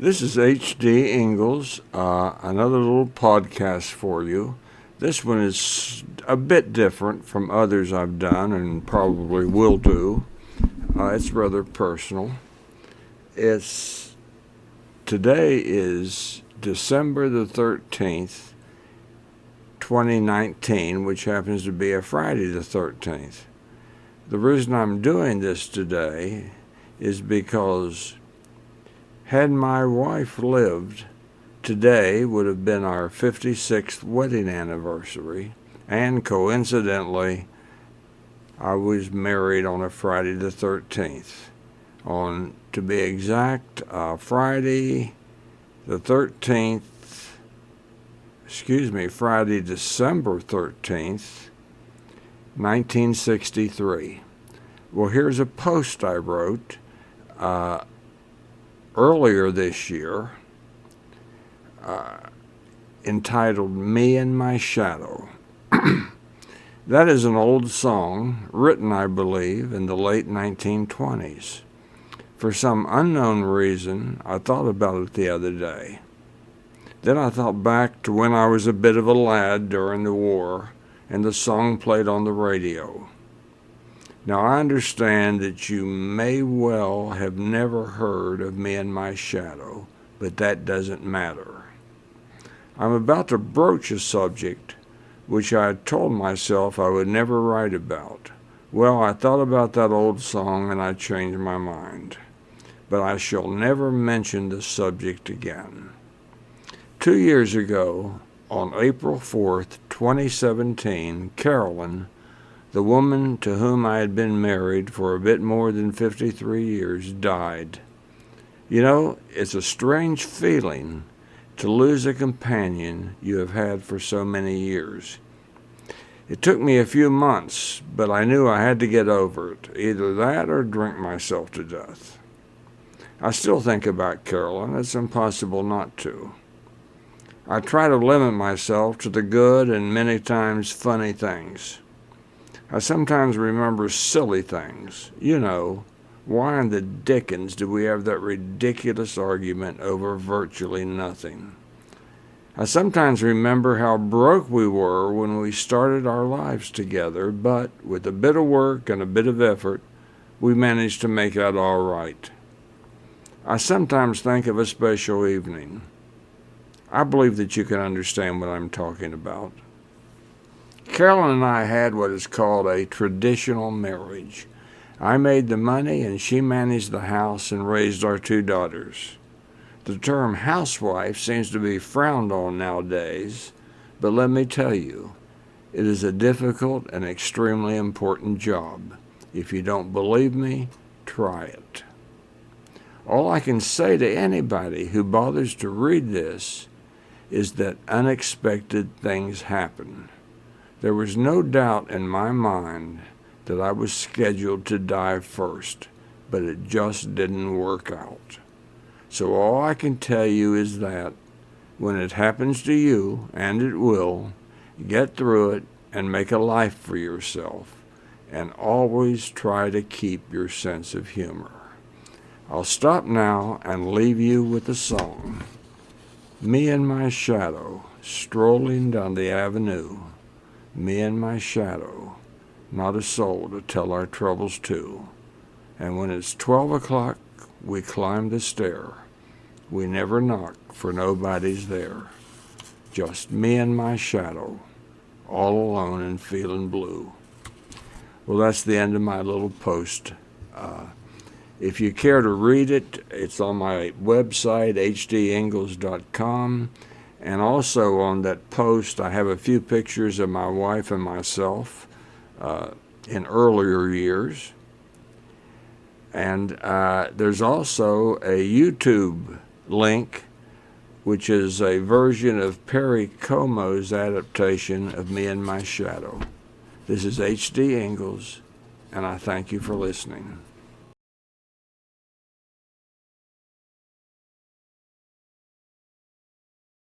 This is H.D. Ingles, another little podcast for you. This one is a bit different from others I've done and probably will do. It's rather personal. Today is December the 13th, 2019, which happens to be a Friday the 13th. The reason I'm doing this today is because had my wife lived, today would have been our 56th wedding anniversary, and coincidentally, I was married on a Friday the 13th. To be exact, Friday December 13th, 1963. Well, here's a post I wrote earlier this year entitled "Me and My Shadow." That is an old song written, I believe, in the late 1920s. For some unknown reason, I thought about it the other day. Then I thought back to when I was a bit of a lad during the war, and the song played on the radio. Now, I understand that you may well have never heard of Me and My Shadow, but that doesn't matter. I'm about to broach a subject which I had told myself I would never write about. Well, I thought about that old song and I changed my mind. But I shall never mention the subject again. 2 years ago, on April 4th, 2017, Carolyn, the woman to whom I had been married for a bit more than 53 years, died. You know, it's a strange feeling to lose a companion you have had for so many years. It took me a few months, but I knew I had to get over it, either that or drink myself to death. I still think about Carolyn. It's impossible not to. I try to limit myself to the good and many times funny things. I sometimes remember silly things. You know, why in the dickens do we have that ridiculous argument over virtually nothing? I sometimes remember how broke we were when we started our lives together, but with a bit of work and a bit of effort, we managed to make that all right. I sometimes think of a special evening. I believe that you can understand what I'm talking about. Carolyn and I had what is called a traditional marriage. I made the money and she managed the house and raised our 2 daughters. The term housewife seems to be frowned on nowadays, but let me tell you, it is a difficult and extremely important job. If you don't believe me, try it. All I can say to anybody who bothers to read this is that unexpected things happen. There was no doubt in my mind that I was scheduled to die first, but it just didn't work out. So all I can tell you is that when it happens to you, and it will, get through it and make a life for yourself, and always try to keep your sense of humor. I'll stop now and leave you with a song. Me and my shadow, strolling down the avenue. Me and my shadow, not a soul to tell our troubles to. And when it's 12 o'clock, we climb the stair. We never knock, for nobody's there. Just me and my shadow, all alone and feeling blue. Well, that's the end of my little post. If you care to read it, it's on my website, hdingles.com. And also on that post, I have a few pictures of my wife and myself in earlier years. And there's also a YouTube link, which is a version of Perry Como's adaptation of Me and My Shadow. This is H.D. Ingles, and I thank you for listening.